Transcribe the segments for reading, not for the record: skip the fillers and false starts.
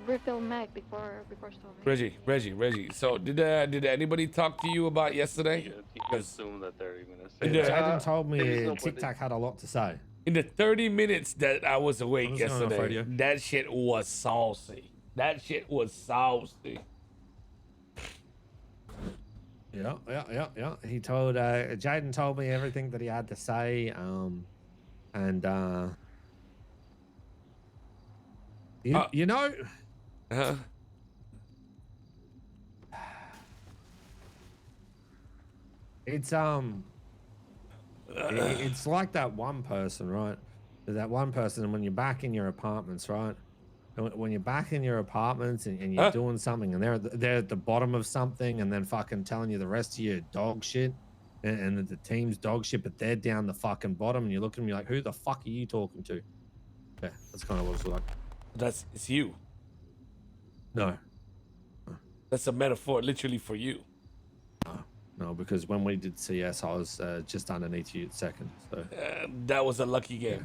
refill mag before storming. Reggie. So did anybody talk to you about yesterday? You assume that they're gonna say Yeah, that. Jaden told me There's nobody- TicTac had a lot to say. in the 30 minutes that I was awake What was going on, yesterday, Fredio? that shit was saucy. That shit was saucy. Yeah. He told Jaden told me everything that he had to say. You know, Uh-huh. it's it's like that one person, right? That one person, and when you're back in your apartments, right? When you're back in your apartments and you're doing something, and they're at the bottom of something, and then fucking telling you the rest of your dog shit, and the team's dog shit, but they're down the fucking bottom, and you look at me like, who the fuck are you talking to? Yeah, that's kind of what it's like. It's you. No, That's a metaphor, literally for you. no, because when we did CS, I was just underneath you at second. So That was a lucky game.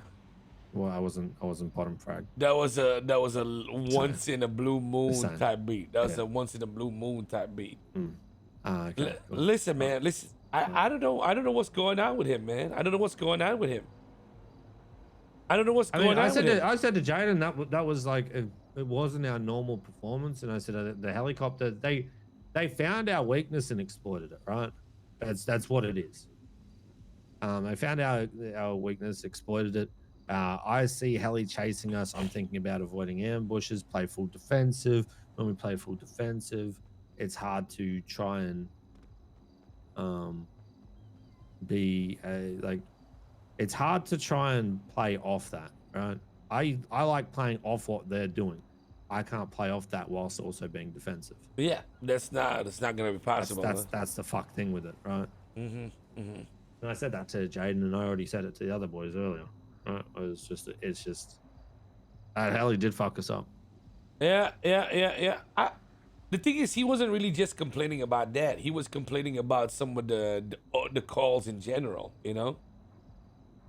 well, I wasn't bottom frag. That was a once in a blue moon same. type beat. That was Yeah. a once in a blue moon type beat. Okay, cool. Listen, man. Listen. I don't know. I don't know what's going on with him, man. I don't know what's going on with him. I don't know what's going on with him. I said to Jaden that was like it wasn't our normal performance, and I said the helicopter they found our weakness and exploited it, right? That's what it is. They found our weakness, exploited it. I see heli chasing us. I'm thinking about avoiding ambushes, play full defensive. When we play full defensive, it's hard to try and be like. It's hard to try and play off that, right? I like playing off what they're doing. I can't play off that whilst also being defensive. But yeah, that's not gonna be possible. That's the fuck thing with it, right? And I said that to Jaden, and I already said it to the other boys earlier. Right? It's just that hell, he did fuck us up. Yeah. The thing is, he wasn't really just complaining about that. He was complaining about some of the calls in general, you know.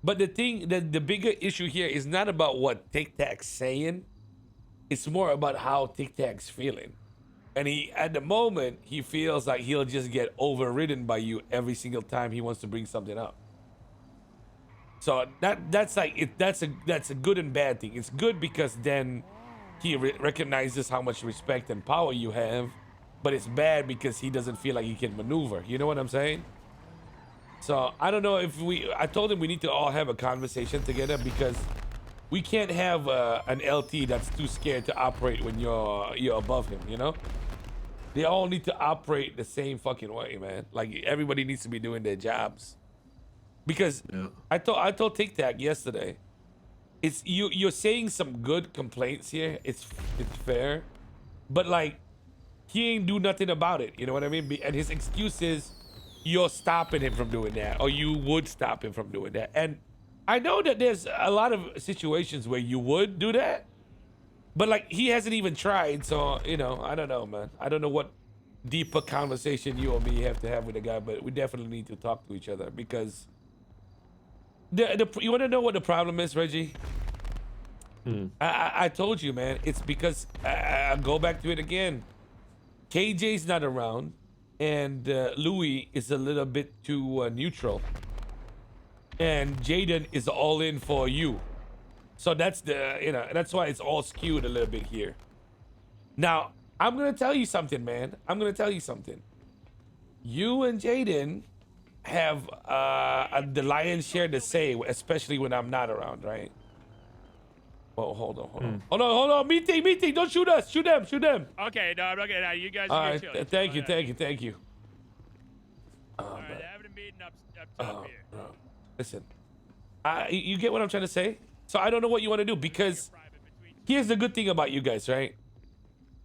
But the bigger issue here is not about what TicTac's saying. It's more about how TicTac's feeling. And at the moment, he feels like he'll just get overridden by you every single time he wants to bring something up. So that's a good and bad thing. It's good because then he recognizes how much respect and power you have, but it's bad because he doesn't feel like he can maneuver. You know what I'm saying? So I don't know if I told him we need to all have a conversation together because we can't have an LT that's too scared to operate when you're above him, you know? They all need to operate the same fucking way, man. Like everybody needs to be doing their jobs. Because I told TicTac yesterday, it's you're saying some good complaints here. It's fair. But like he ain't do nothing about it, you know what I mean? And his excuse is you're stopping him from doing that, or you would stop him from doing that. And I know that there's a lot of situations where you would do that, but like he hasn't even tried. So, you know, I don't know, man. I don't know what deeper conversation you or me have to have with the guy, but we definitely need to talk to each other because you want to know what the problem is, Reggie? I told you, man. It's because I'll go back to it again. KJ's not around. And Louis is a little bit too neutral. And Jaden is all in for you. So that's that's why it's all skewed a little bit here. Now, I'm going to tell you something, man. I'm going to tell you something. You and Jaden have the lion's share to say, especially when I'm not around, right? Oh, hold on. Meeting. Don't shoot us. Shoot them. Okay, no, I'm not gonna. You guys All are right. chill. Thank you. All right, having a meeting up top here. Listen, you get what I'm trying to say? So I don't know what you want to do because here's the good thing about you guys, right?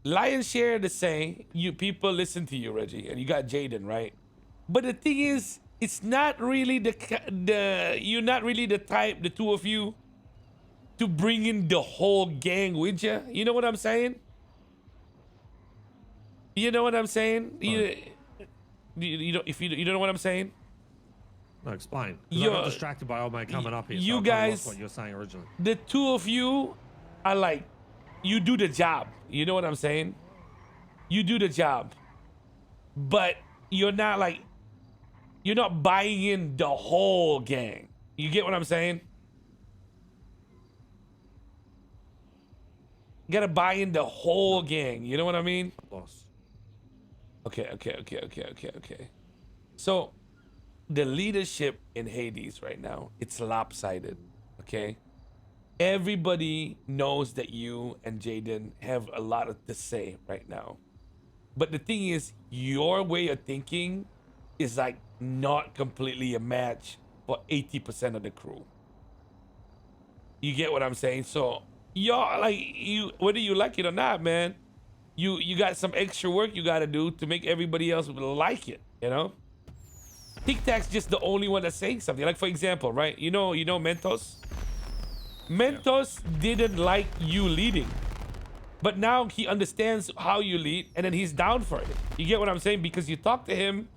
Lion's share to say, you people listen to you, Reggie, and you got Jaden, right? But the thing is, it's not really you're not really the type, the two of you, to bring in the whole gang with you. You know what I'm saying? You know what I'm saying? You don't, if you don't know what I'm saying? No, explain. I got distracted by all my coming up here. You so guys, what you're saying originally. the two of you are like, you do the job. You know what I'm saying? You do the job, but you're not like, you're not buying in the whole gang. You get what I'm saying? You gotta buy in the whole gang. You know what I mean? Boss. Okay. So the leadership in Hades right now, it's lopsided. Okay. Everybody knows that you and Jaden have a lot to say right now. But the thing is, your way of thinking is like not completely a match for 80% of the crew. You get what I'm saying? So y'all, like, you, whether you like it or not, man, you got some extra work you got to do to make everybody else like it, you know? TicTac's just the only one that's saying something. Like, for example, right? You know Mentos? Mentos didn't like you leading, but now he understands how you lead, and then he's down for it. You get what I'm saying? Because you talk to him,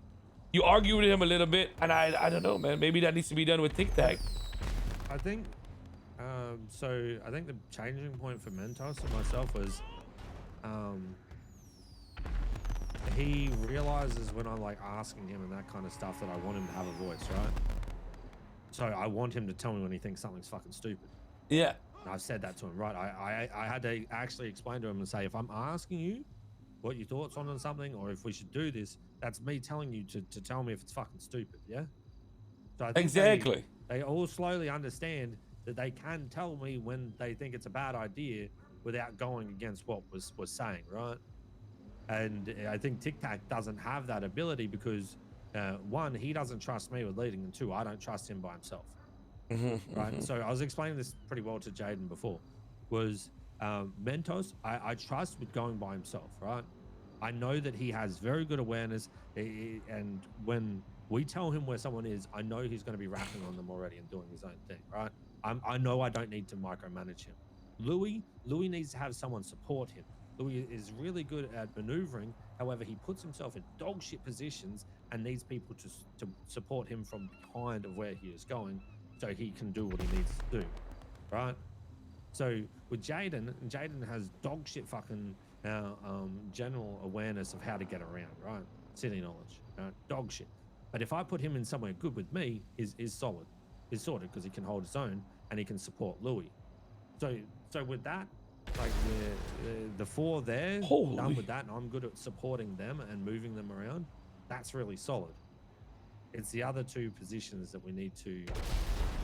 you argue with him a little bit, and I don't know, man. Maybe that needs to be done with TicTac. I think, so I think the changing point for Mentos and myself was, he realizes when I'm like asking him and that kind of stuff that I want him to have a voice, right? So I want him to tell me when he thinks something's fucking stupid. Yeah. And I've said that to him, right? I had to actually explain to him and say, if I'm asking you what your thoughts on something, or if we should do this, that's me telling you to tell me if it's fucking stupid, yeah? So I think Exactly. they all slowly understand that they can tell me when they think it's a bad idea without going against what was saying, right? And I think TicTac doesn't have that ability because, one, he doesn't trust me with leading, and two, I don't trust him by himself. Right? So I was explaining this pretty well to Jaden before, was Mentos, I trust with going by himself, right? I know that he has very good awareness, and when we tell him where someone is, I know he's going to be rapping on them already and doing his own thing, right? I know I don't need to micromanage him. Louis needs to have someone support him. Louis is really good at maneuvering. However, he puts himself in dog shit positions and needs people to support him from behind of where he is going, so he can do what he needs to do, right? So with Jaden has dog shit fucking general awareness of how to get around, right? City knowledge, dog shit. But if I put him in somewhere good with me, is solid, is sorted, because he can hold his own and he can support Louis. So with that, like the four there, done with that, and I'm good at supporting them and moving them around, that's really solid. It's the other two positions that we need to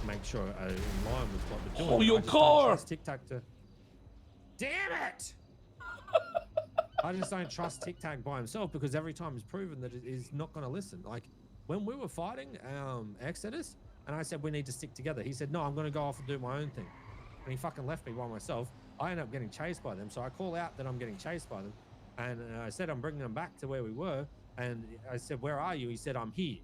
make sure are in line with what we're doing. Oh, your I just car! don't trust TicTac to... Damn it! I just don't trust TicTac by himself, because every time he's proven that he's not going to listen. Like when we were fighting Exodus, and I said we need to stick together, he said, no, I'm going to go off and do my own thing. And he fucking left me by myself. I end up getting chased by them, so I call out that I'm getting chased by them, and I said I'm bringing them back to where we were, and I said, where are you? He said, I'm here.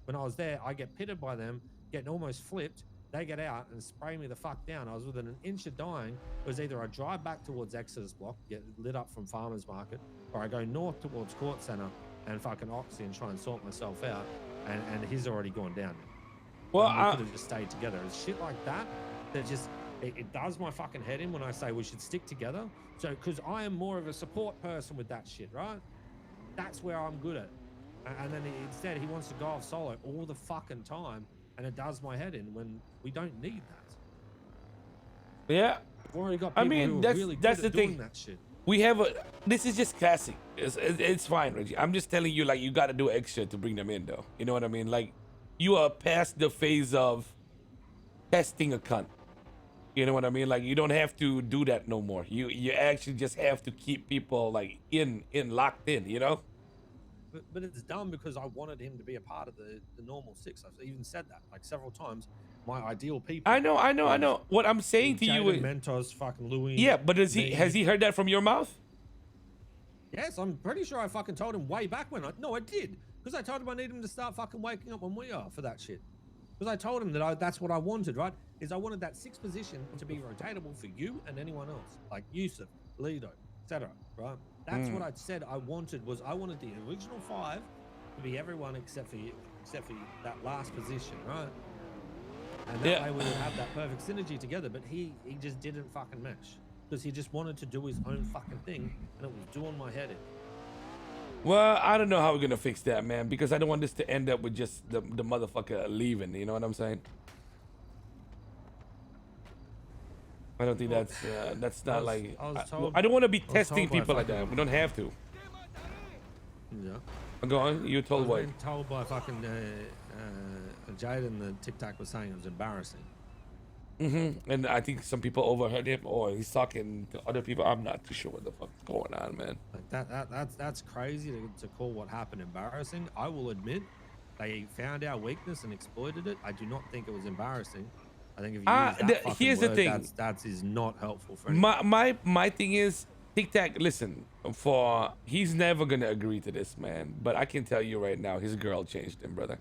When I was there, I get pitted by them, getting almost flipped. They get out and spray me the fuck down. I was within an inch of dying. It was either I drive back towards Exodus Block, get lit up from Farmers Market, or I go north towards Court Center and fucking Oxy and try and sort myself out, and he's already gone down now. Well, we could have just stayed together. It's shit like that just it does my fucking head in when I say we should stick together. So because I am more of a support person with that shit, right? That's where I'm good at. And then instead he wants to go off solo all the fucking time, and it does my head in when we don't need that. Yeah. We've already got people who are really good at doing that shit. We have this is just classic. It's fine, Reggie. I'm just telling you, like, you got to do extra to bring them in, though. You know what I mean? Like, you are past the phase of testing a cunt. You know what I mean? Like, you don't have to do that no more. You actually just have to keep people like locked in, you know? But it's dumb because I wanted him to be a part of the normal six. I've even said that like several times. My ideal people. I know. What I'm saying to you is Mentos, fucking Louis. Yeah, but has he heard that from your mouth? Yes, I'm pretty sure I fucking told him way back when. I did. Because I told him I need him to start fucking waking up when we are for that shit. Because I told him that that's what I wanted, right? Is I wanted that sixth position to be rotatable for you and anyone else. Like Yusuf, Lido, etc. Right? That's what I said I wanted. I wanted the original 5 to be everyone except for that last position, right? And that way we would have that perfect synergy together, but he just didn't fucking mesh. because he just wanted to do his own fucking thing, and it was doing my head in. Well, I don't know how we're gonna fix that, man, because I don't want this to end up with just the motherfucker leaving. You know what I'm saying? I don't think that's not like. I don't want to be testing people like that. We don't have to. Yeah. Go on. You told what? I was being told by fucking Jaden that TicTac was saying it was embarrassing. And I think some people overheard him, or he's talking to other people. I'm not too sure what the fuck's going on, man. Like that's crazy to call what happened embarrassing. I will admit, they found our weakness and exploited it. I do not think it was embarrassing. I think if you use that fucking here's word, the thing. that is not helpful for anyone. My thing is, TicTac, listen, he's never gonna agree to this, man. But I can tell you right now, his girl changed him, brother.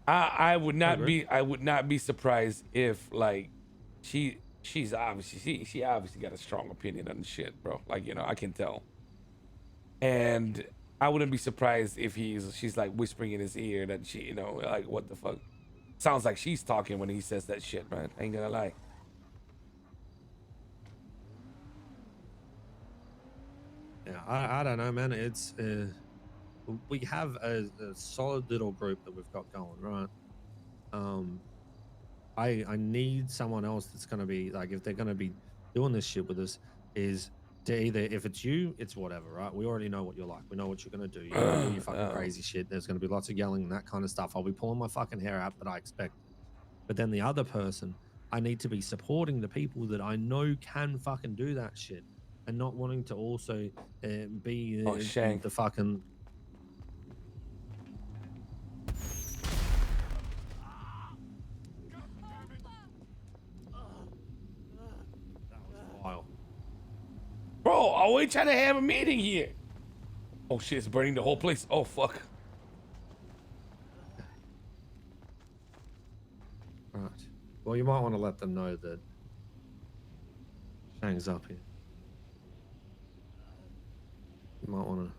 I would not be surprised if like she's obviously she obviously got a strong opinion on shit, bro. Like, you know, I can tell. And I wouldn't be surprised if she's like whispering in his ear that she, you know, like, what the fuck. Sounds like she's talking when he says that shit, man. I ain't gonna lie. Yeah, I don't know, man. It's we have a solid little group that we've got going, right? I need someone else that's gonna be like, if they're gonna be doing this shit with us, is to either, if it's you, it's whatever, right? We already know what you're like. We know what you're gonna do. You're gonna do your fucking crazy shit. There's gonna be lots of yelling and that kind of stuff. I'll be pulling my fucking hair out, but I expect. But then the other person, I need to be supporting the people that I know can fucking do that shit, and not wanting to also be the fucking. Bro, are we trying to have a meeting here? Oh shit, it's burning the whole place. Oh fuck. Right. Well, you might want to let them know that Shang's up here. You might want to.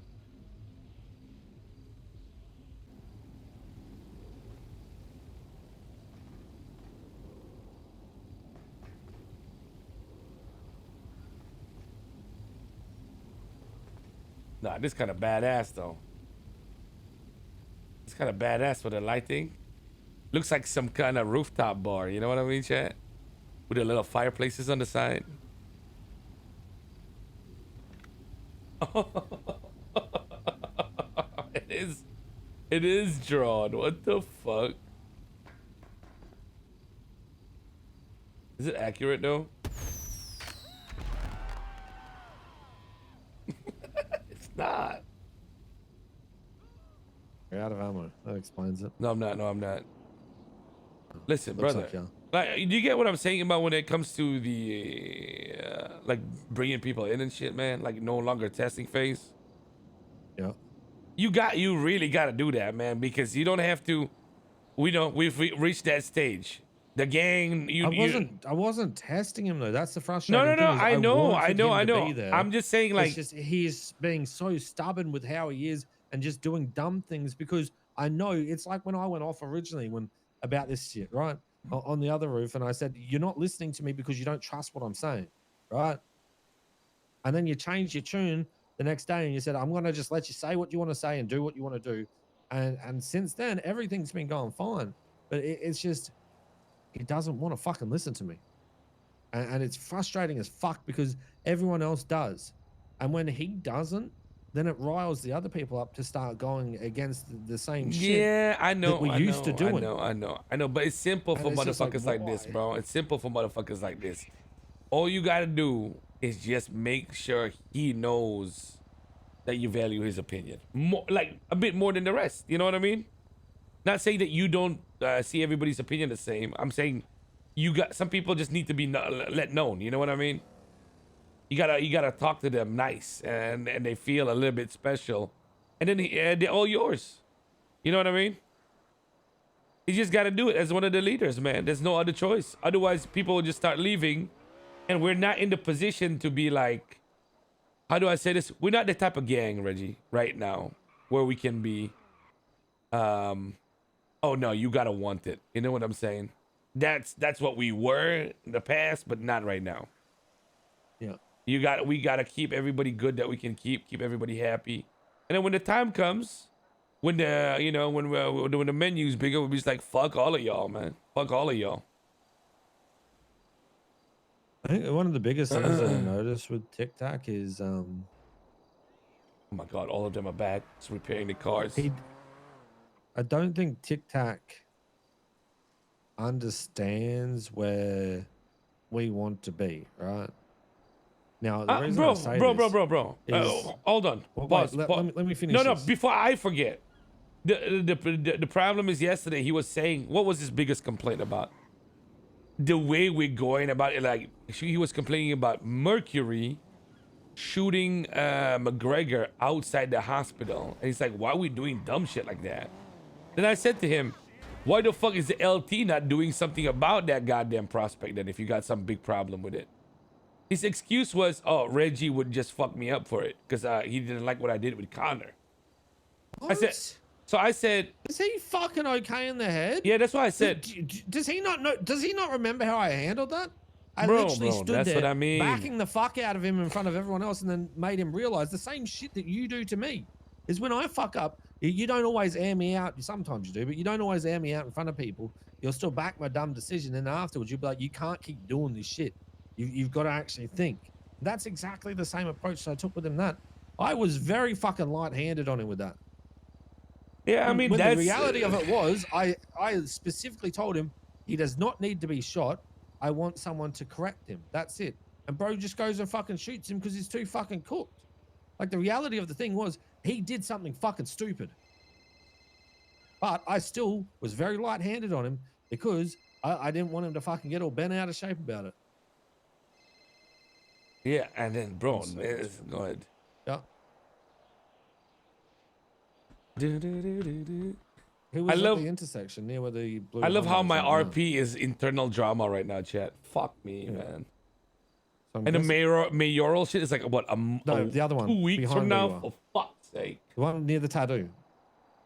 Nah, this kind of badass though. It's kind of badass with the lighting. Looks like some kind of rooftop bar. You know what I mean, chat? With the little fireplaces on the side. It is drawn. What the fuck? Is it accurate though? It's not. You're out of ammo. That explains it. No, I'm not. No, I'm not. Listen, Looks brother. like, yeah. Like, do you get what I'm saying about when it comes to the like bringing people in and shit, man? Like, no longer testing phase. Yeah. You really got to do that, man, because you don't have to. We've reached that stage. The gang. I wasn't testing him though. That's the frustrating No. thing. I know. Be there. I'm just saying, like, it's just he's being so stubborn with how he is and just doing dumb things, because I know it's like when I went off originally about this shit, right? On the other roof, and I said, you're not listening to me because you don't trust what I'm saying, right? And then you changed your tune the next day and you said, I'm gonna just let you say what you want to say and do what you want to do. And since then, everything's been going fine. But it's just, he doesn't want to fucking listen to me. And it's frustrating as fuck because everyone else does. And when he doesn't, then it riles the other people up to start going against the same shit. Yeah, I know. That we used to doing. I know. But it's simple for motherfuckers like this, bro. It's simple for motherfuckers like this. All you gotta do is just make sure he knows that you value his opinion, more, like a bit more than the rest. You know what I mean? Not saying that you don't see everybody's opinion the same. I'm saying some people just need to be let known. You know what I mean? You gotta talk to them nice, and they feel a little bit special, and then they're all yours. You know what I mean? You just gotta do it as one of the leaders, man. There's no other choice. Otherwise, people will just start leaving, and we're not in the position to be like, how do I say this? We're not the type of gang, Reggie, right now, where we can be, oh no, you gotta want it. You know what I'm saying? that's what we were in the past, but not right now. Yeah. We gotta keep everybody good that we can keep everybody happy, and then when the time comes, when the when the menu's bigger, we'll be just like, fuck all of y'all, man, fuck all of y'all. I think one of the biggest things that I noticed with TicTac is Oh my god, all of them are back, just repairing the cars. I don't think TicTac understands where we want to be, right? Now, the reason I say bro. is, Hold on. well, Pause, wait, pause. let me finish. No, this. before I forget. The problem is yesterday he was saying, what was his biggest complaint about? The way we're going about it, like he was complaining about Mercury shooting McGregor outside the hospital. And he's like, why are we doing dumb shit like that? Then I said to him, why the fuck is the LT not doing something about that goddamn prospect then if you got some big problem with it? His excuse was, oh, Reggie would just fuck me up for it because he didn't like what I did with Connor. What? I said, is he fucking okay in the head? Yeah, that's why I said. Does he not know? Does he not remember how I handled that? I bro, literally stood that's there what I mean. backing the fuck out of him in front of everyone else and then made him realize the same shit that you do to me is when I fuck up, you don't always air me out. Sometimes you do, but you don't always air me out in front of people. You'll still back my dumb decision. And afterwards you'll be like, you can't keep doing this shit. You've got to actually think. That's exactly the same approach that I took with him. That I was very fucking light-handed on him with that. Yeah, I mean, when that's the reality of it was, I specifically told him he does not need to be shot. I want someone to correct him. That's it. And bro just goes and fucking shoots him because he's too fucking cooked. Like the reality of the thing was, he did something fucking stupid. But I still was very light-handed on him because I didn't want him to fucking get all bent out of shape about it. Yeah, and then bro, go ahead. Yeah. Do. He was at the intersection near where the blue. I love how my Honda is RP is internal drama right now, chat. Fuck me, man. So And the mayoral shit is like what the other one 2 weeks behind from where now. you are. For fuck's sake. The one near the tattoo.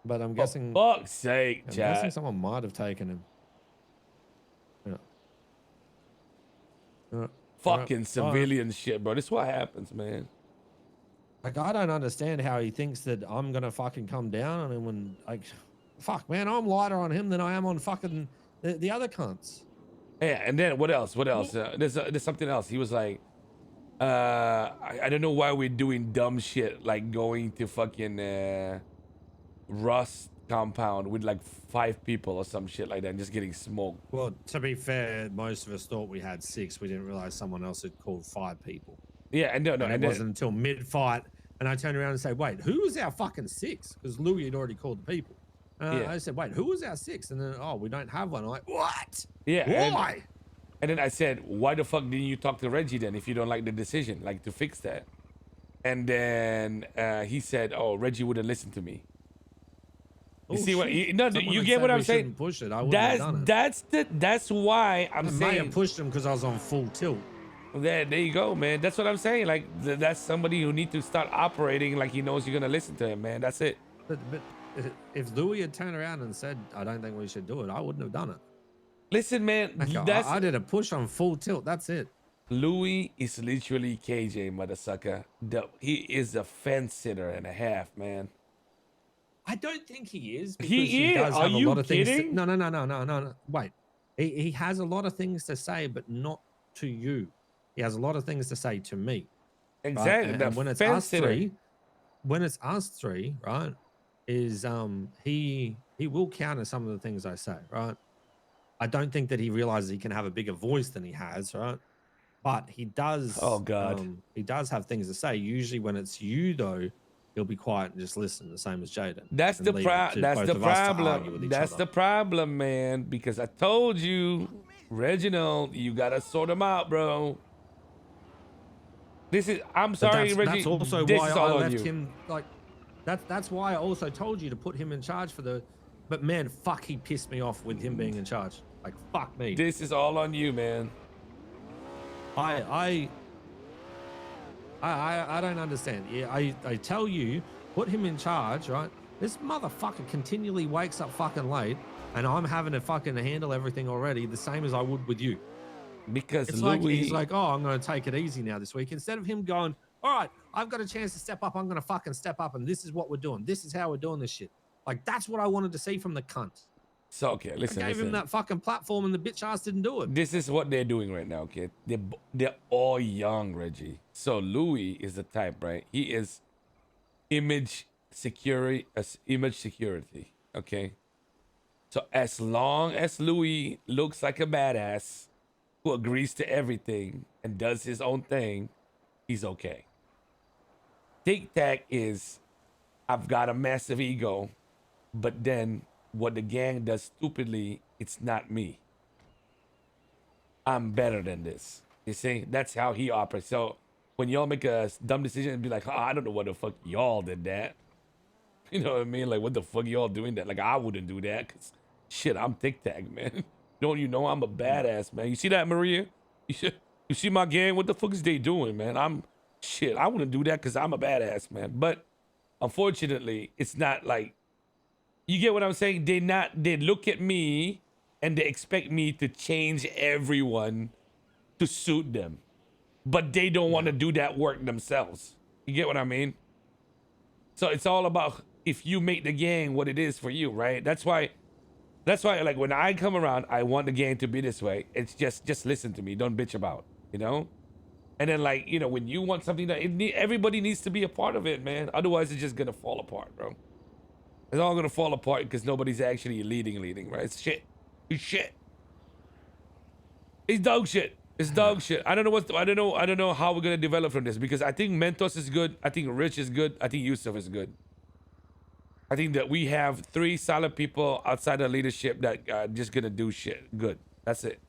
But I'm guessing. For fuck's sake, I'm chat. guessing someone might have taken him. Yeah. Fucking civilian shit, bro. This is what happens, man. Like, I don't understand how he thinks that I'm gonna fucking come down on him when, like, fuck, man, I'm lighter on him than I am on fucking the other cunts. Yeah, and then what else? What else? There's something else. He was like, I don't know why we're doing dumb shit like going to fucking Rust compound with like 5 people or some shit like that and just getting smoked. Well, to be fair, most of us thought we had 6. We didn't realize someone else had called 5 people. Yeah, and it wasn't until mid-fight, and I turned around and said, wait, who was our fucking 6? Because Louis had already called the people. I said, wait, who was our 6? And then, oh, we don't have one. I'm like, what? Yeah. Why? And then I said, why the fuck didn't you talk to Reggie then if you don't like the decision, like to fix that? And then he said, oh, Reggie wouldn't listen to me. You see what? You get what I'm saying? Push it. I wouldn't have done it. That's why I'm saying. I may have pushed him because I was on full tilt. There you go, man. That's what I'm saying. Like that's somebody who needs to start operating like he knows you're gonna listen to him, man. That's it. But if Louis had turned around and said, I don't think we should do it, I wouldn't have done it. Listen, man. I did a push on full tilt. That's it. Louis is literally KJ, motherfucker. He is a fence sitter and a half, man. I don't think he is. He is. Are you kidding? No. Wait. He has a lot of things to say, but not to you. He has a lot of things to say to me. Exactly. Right? And when it's us three, right, is he will counter some of the things I say, right? I don't think that he realizes he can have a bigger voice than he has, right? But he does. Oh God. He does have things to say. Usually, when it's you, though, he'll be quiet and just listen, the same as Jaden. That's the problem. That's the problem, man. Because I told you, Reginald, you gotta sort him out, bro. I'm sorry, Reggie. That's also this why is all I on left you. him. Like, that's why I also told you to put him in charge for the. But man, fuck, he pissed me off with him being in charge. Like, fuck me. This is all on you, man. I don't understand. Yeah, I tell you, put him in charge, right? This motherfucker continually wakes up fucking late, and I'm having to fucking handle everything already, the same as I would with you. Because It's like he's like, oh, I'm going to take it easy now this week. Instead of him going, all right, I've got a chance to step up. I'm going to fucking step up, and this is what we're doing. This is how we're doing this shit. Like, that's what I wanted to see from the cunt. So okay, listen. I gave him that fucking platform, and the bitch ass didn't do it. This is what they're doing right now, okay? They're all young, Reggie. So Louis is the type, right? He is image security, okay? So as long as Louis looks like a badass who agrees to everything and does his own thing, he's okay. TicTac is, I've got a massive ego, but then what the gang does stupidly, it's not me. I'm better than this. You see, that's how he operates. So when y'all make a dumb decision and be like, oh, I don't know what the fuck y'all did that. You know what I mean? Like, what the fuck y'all doing that? Like, I wouldn't do that. Cause shit, I'm TicTac, man. Don't you know I'm a badass, man? You see that, Maria? You see my gang? What the fuck is they doing, man? I wouldn't do that because I'm a badass, man. But unfortunately, it's not like, you get what I'm saying? They look at me and they expect me to change everyone to suit them. But they don't want to do that work themselves. You get what I mean? So it's all about if you make the gang what it is for you, right? That's why like when I come around, I want the gang to be this way. It's just listen to me. Don't bitch about, you know? And then like, you know, when you want something that everybody needs to be a part of it, man. Otherwise it's just going to fall apart, bro. It's all gonna fall apart because nobody's actually leading, right? It's shit. It's shit. It's dog shit. It's dog shit. I don't know how we're gonna develop from this because I think Mentos is good. I think Rich is good. I think Yusuf is good. I think that we have 3 solid people outside of leadership that are just gonna do shit good. That's it.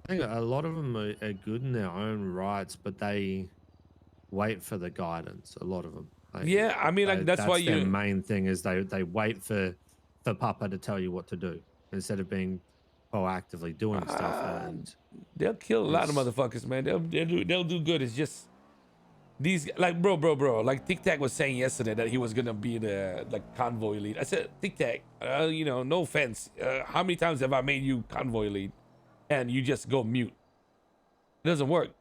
I think a lot of them are good in their own rights, but they wait for the guidance. A lot of them. Like, yeah, I mean, like that's why their main thing is they wait for Papa to tell you what to do instead of being proactively doing stuff. And they'll kill a lot of motherfuckers, man. They'll do good. It's just these like bro. Like TicTac was saying yesterday that he was gonna be the like convoy lead. I said, TicTac, you know, no offense. How many times have I made you convoy lead, and you just go mute? It doesn't work.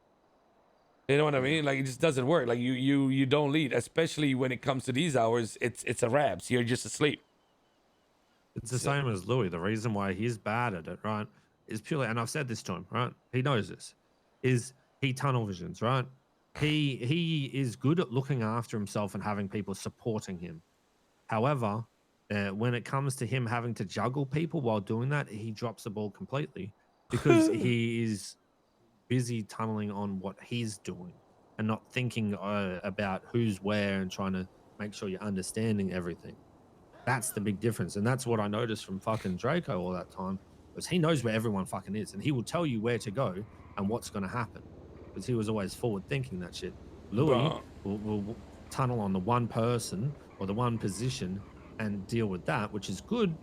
You know what I mean? Like it just doesn't work. Like you don't lead, especially when it comes to these hours. It's a wraps. You're just asleep. It's the same as Louis. The reason why he's bad at it, right, is purely, and I've said this to him, right? He knows this. Is he tunnel visions, right? He is good at looking after himself and having people supporting him. However, when it comes to him having to juggle people while doing that, he drops the ball completely because he is busy tunneling on what he's doing and not thinking about who's where and trying to make sure you're understanding everything. That's the big difference. And that's what I noticed from fucking Draco all that time, was he knows where everyone fucking is and he will tell you where to go and what's going to happen because he was always forward thinking that shit. Louis will tunnel on the one person or the one position and deal with that, which is good.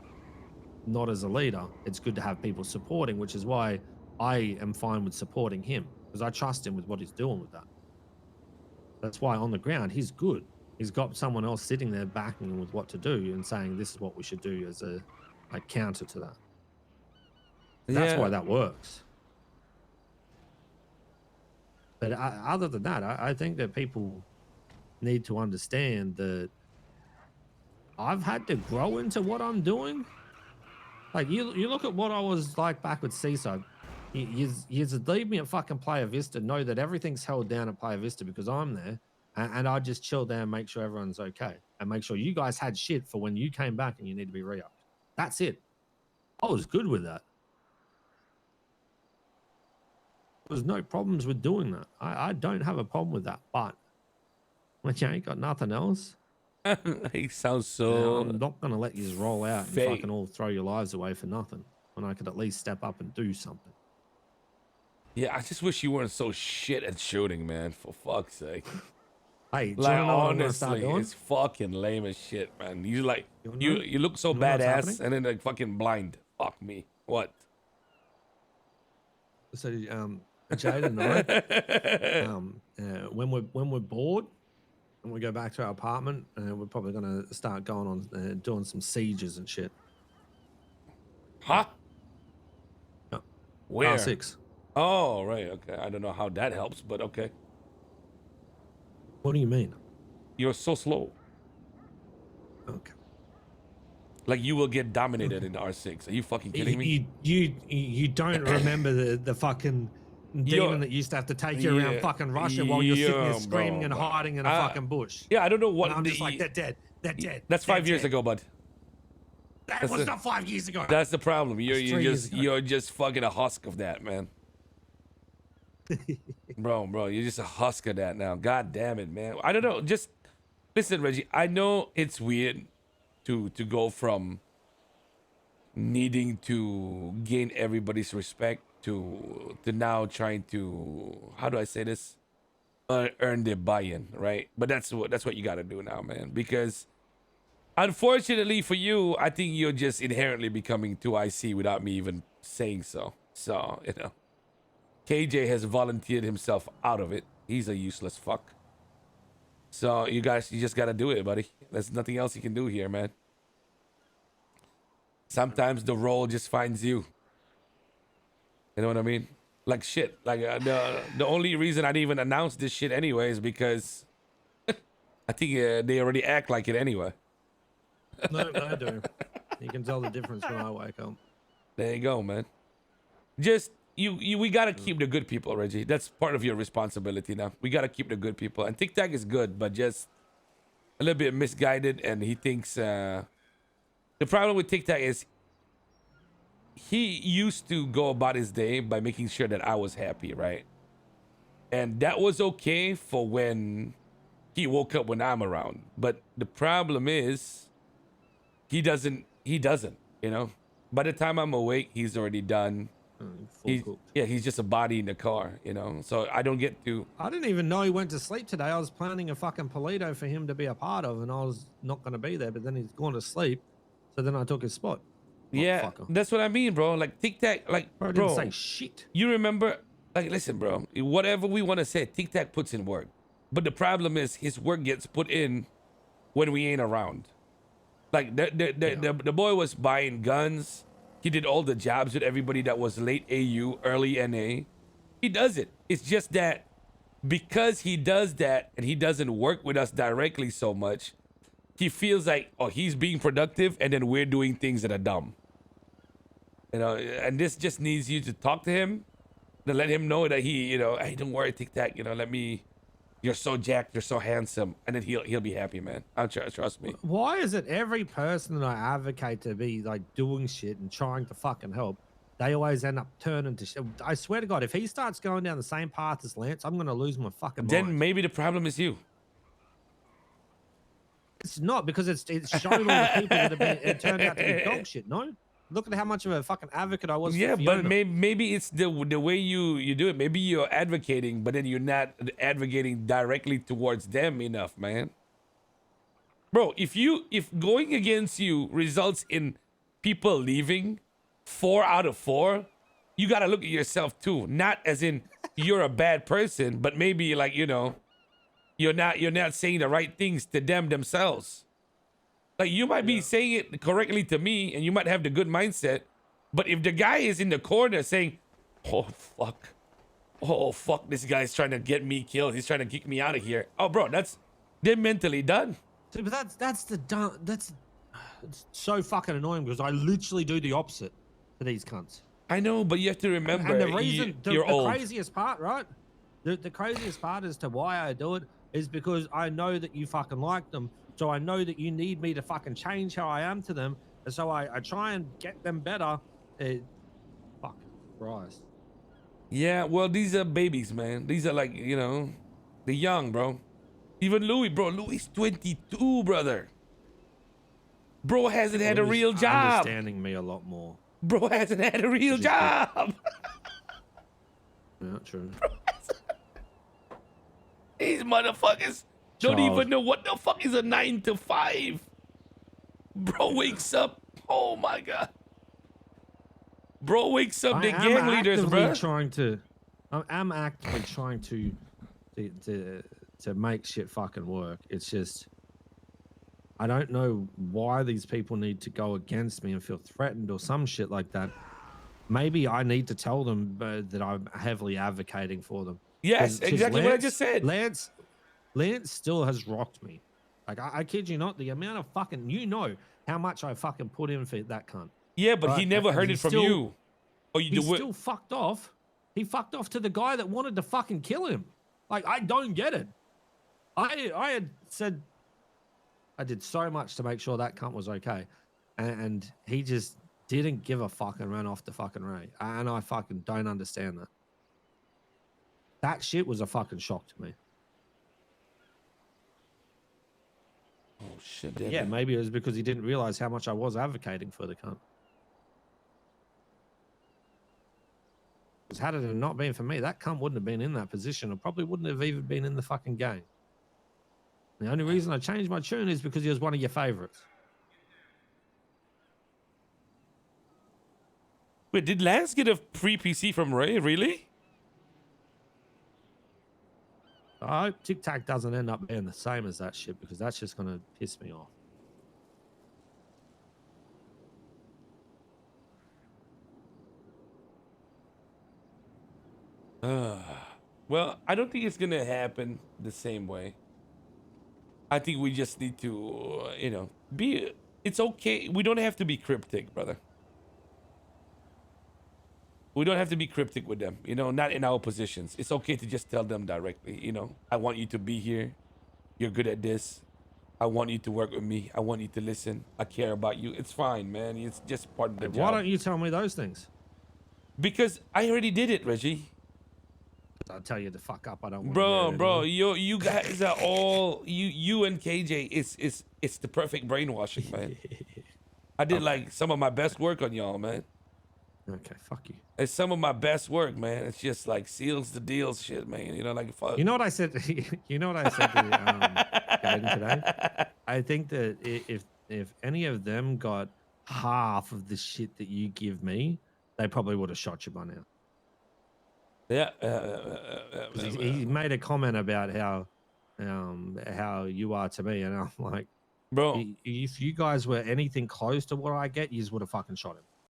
Not as a leader. It's good to have people supporting, which is why I am fine with supporting him because I trust him with what he's doing with that. That's why on the ground, he's good. He's got someone else sitting there backing him with what to do and saying, this is what we should do as a counter to that. That's why that works. But other than that, I think that people need to understand that I've had to grow into what I'm doing. Like you look at what I was like back with CISO. You leave me at fucking Playa Vista, know that everything's held down at Playa Vista because I'm there, and I just chill down, make sure everyone's okay, and make sure you guys had shit for when you came back and you need to be re-upped. That's it. I was good with that. There was no problems with doing that. I don't have a problem with that, but when you ain't got nothing else, he sounds so. I'm not gonna let you roll out fake. and fucking all throw your lives away for nothing when I could at least step up and do something. Yeah, I just wish you weren't so shit at shooting, man. For fuck's sake. Hey, Like honestly, it's fucking lame as shit, man. You like you look so You know what's badass happening? and then like fucking blind. Fuck me. What? So, Jade and I, when we're bored and we go back to our apartment, we're probably gonna start going on doing some sieges and shit. Huh? Yeah. Where? R6. Oh, right. Okay. I don't know how that helps, but okay. What do you mean? You're so slow. Okay. Like you will get dominated in R6. Are you fucking kidding me? You don't remember the fucking demon that used to have to take you around fucking Russia while you're sitting there screaming and hiding in a fucking bush. Yeah, I don't know what. And I'm just like, they're dead. They're dead. That's 5 years ago, bud. That was not 5 years ago. That's the problem. That's You're just fucking a husk of that, man. bro, you're just a husk of that now. God damn it, man. I don't know. Just listen, Reggie. I know it's weird to go from needing to gain everybody's respect to now trying to, how do I say this, earn their buy-in, right? But that's what you got to do now, man, because unfortunately for you, I think you're just inherently becoming too IC without me even saying so. So, you know, KJ has volunteered himself out of it. He's a useless fuck. So you just got to do it, buddy. There's nothing else you can do here, man. Sometimes the role just finds you. You know what I mean? Like shit. Like the only reason I didn't even announce this shit anyway is because I think they already act like it anyway. No, I do. You can tell the difference when I wake up. There you go, man. Just we gotta keep the good people, Reggie. That's part of your responsibility now. We gotta keep the good people. And TicTac is good, but just a little bit misguided. And he thinks the problem with TicTac is he used to go about his day by making sure that I was happy, right? And that was okay for when he woke up when I'm around. But the problem is he doesn't, you know? By the time I'm awake, he's already done. He's just a body in the car, you know? So I don't get to... I didn't even know he went to sleep today. I was planning a fucking Polito for him to be a part of, and I was not going to be there, but then he's gone to sleep. So then I took his spot. Yeah, that's what I mean, bro. Like, TicTac, like, bro, didn't say shit. You remember, like, listen, bro, whatever we want to say, TicTac puts in work. But the problem is his work gets put in when we ain't around. Like, the boy was buying guns. He did all the jobs with everybody that was late AU, early NA. He does it. It's just that because he does that and he doesn't work with us directly so much, he feels like, oh, he's being productive and then we're doing things that are dumb. You know, and this just needs you to talk to him, to let him know that he, you know, hey, don't worry, TicTac, you know, you're so jacked, you're so handsome, and then he'll be happy, man. Trust me. Why is it every person that I advocate to be like doing shit and trying to fucking help, they always end up turning to shit? I swear to God, if he starts going down the same path as Lance, I'm gonna lose my fucking mind. Then maybe the problem is you. It's not, because it's shown all the people that have been, it turned out to be dog shit. No, look at how much of a fucking advocate I was. Yeah, for but maybe it's the way you do it. Maybe you're advocating, but then you're not advocating directly towards them enough, man. Bro, if going against you results in people leaving 4 out of 4, you gotta look at yourself too. Not as in you're a bad person, but maybe like, you know, you're not saying the right things to themselves. Like, you might be saying it correctly to me and you might have the good mindset, but if the guy is in the corner saying, oh fuck, this guy's trying to get me killed, he's trying to kick me out of here. Oh bro, they're mentally done. See, but that's it's so fucking annoying, because I literally do the opposite to these cunts. I know, but you have to remember, and the reason, you're the old. craziest part, right? The craziest part as to why I do it is because I know that you fucking like them. So I know that you need me to fucking change how I am to them. And so I try and get them better. Fuck Christ. Yeah, well, these are babies, man. These are like, you know, they're young, bro. Even Louis, bro. Louis 22, brother. Bro hasn't had a real job. Understanding me a lot more. Bro hasn't had a real job. Yeah, true. These motherfuckers don't even know what the fuck is a 9 to 5. Bro wakes up. Oh my god. Bro wakes up. The gang leaders, bro. I'm actively trying to make shit fucking work. It's just I don't know why these people need to go against me and feel threatened or some shit like that. Maybe I need to tell them that I'm heavily advocating for them. Yes, 'Cause exactly what I just said. Lance still has rocked me. Like I kid you not, the amount of fucking how much I fucking put in for that cunt. Yeah, but he Right? never And heard he it from still- you. Oh, you He do it. still fucked off. He fucked off to the guy that wanted to fucking kill him. Like I don't get it. I had said I did so much to make sure that cunt was okay, and he just didn't give a fuck and ran off to fucking Ray. And I fucking don't understand that. That shit was a fucking shock to me. Oh shit! Yeah, maybe it was because he didn't realize how much I was advocating for the cunt. Because had it not been for me, that cunt wouldn't have been in that position, or probably wouldn't have even been in the fucking game. The only reason I changed my tune is because he was one of your favorites. Wait, did Lance get a free PC from Ray? Really? I hope TicTac doesn't end up being the same as that shit, because that's just gonna piss me off. Well, I don't think it's gonna happen the same way. I think we just need to, be. It's okay. We don't have to be cryptic, brother. We don't have to be cryptic with them, not in our positions. It's okay to just tell them directly, I want you to be here. You're good at this. I want you to work with me. I want you to listen. I care about you. It's fine, man. It's just part of the job. Why don't you tell me those things? Because I already did it, Reggie. I'll tell you to fuck up. I don't want to hear it Bro, anymore. you guys are all you and KJ. It's the perfect brainwashing, man. I did like some of my best work on y'all, man. Okay, fuck you. It's some of my best work, man. It's just like seals the deals, shit, man. Like fuck. You know what I said? You know what I said to Gaden today? I think that if any of them got half of the shit that you give me, they probably would have shot you by now. Yeah. 'Cause he made a comment about how you are to me, and I'm like, bro. if you guys were anything close to what I get, you would have fucking shot him.